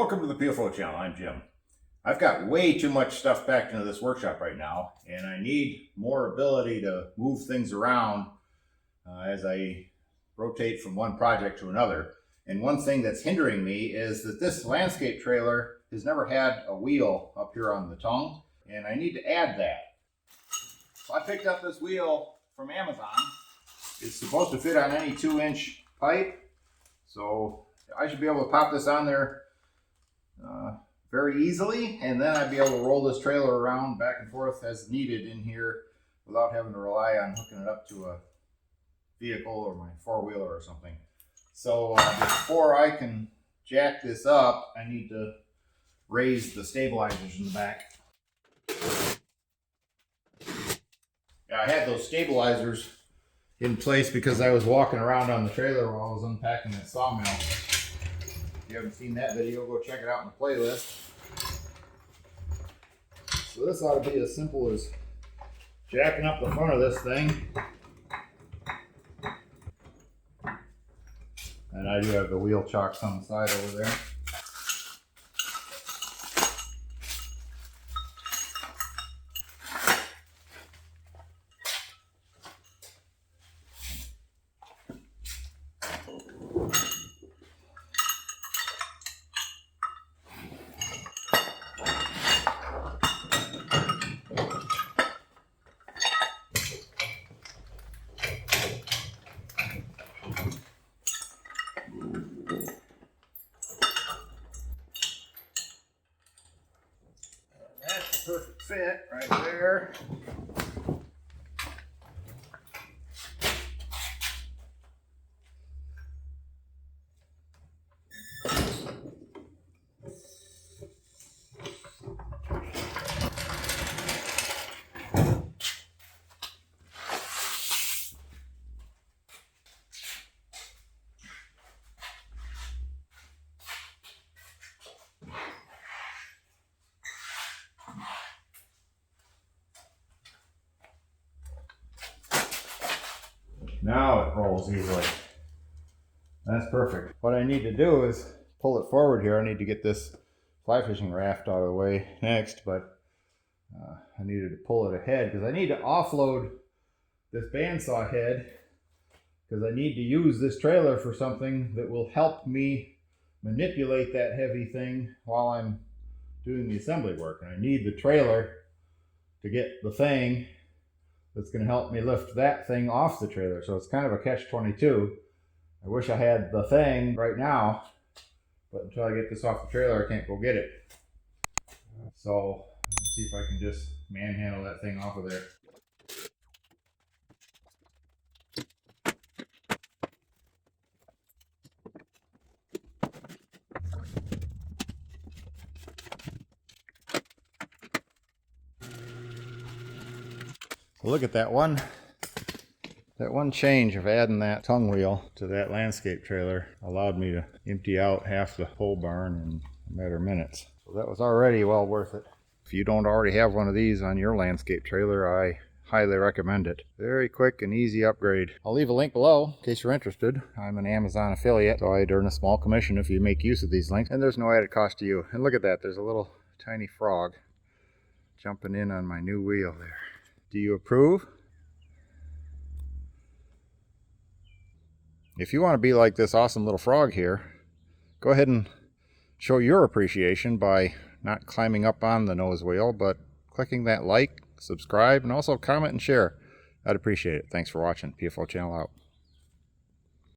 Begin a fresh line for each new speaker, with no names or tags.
Welcome to the PFO channel. I'm Jim. I've got way too much stuff packed into this workshop right now, and I need more ability to move things around as I rotate from one project to another. And one thing that's hindering me is that this landscape trailer has never had a wheel up here on the tongue, and I need to add that. So I picked up this wheel from Amazon. It's supposed to fit on any 2-inch pipe, so I should be able to pop this on there very easily, and then I'd be able to roll this trailer around back and forth as needed in here without having to rely on hooking it up to a vehicle or my four-wheeler or something. So before I can jack this up, I need to raise the stabilizers in the back. Yeah, I had those stabilizers in place because I was walking around on the trailer while I was unpacking that sawmill. If you haven't seen that video, go check it out in the playlist. So this ought to be as simple as jacking up the front of this thing. And I do have the wheel chocks on the side over there. That's a perfect fit right there. Now it rolls easily. That's perfect. What I need to do is pull it forward here. I need to get this fly fishing raft out of the way next, but I needed to pull it ahead because I need to offload this bandsaw head because I need to use this trailer for something that will help me manipulate that heavy thing while I'm doing the assembly work. And I need the trailer to get the thing that's going to help me lift that thing off the trailer. So it's kind of a catch-22. I wish I had the thing right now, but until I get this off the trailer, I can't go get it. So let's see if I can just manhandle that thing off of there. Look at that one change of adding that tongue wheel to that landscape trailer allowed me to empty out half the pole barn in a matter of minutes. So that was already well worth it. If you don't already have one of these on your landscape trailer, I highly recommend it. Very quick and easy upgrade. I'll leave a link below in case you're interested. I'm an Amazon affiliate, so I earn a small commission if you make use of these links, and there's no added cost to you. And look at that, there's a little tiny frog jumping in on my new wheel there. Do you approve? If you want to be like this awesome little frog here, go ahead and show your appreciation by not climbing up on the nose wheel, but clicking that like, subscribe, and also comment and share. I'd appreciate it. Thanks for watching. PFO channel out.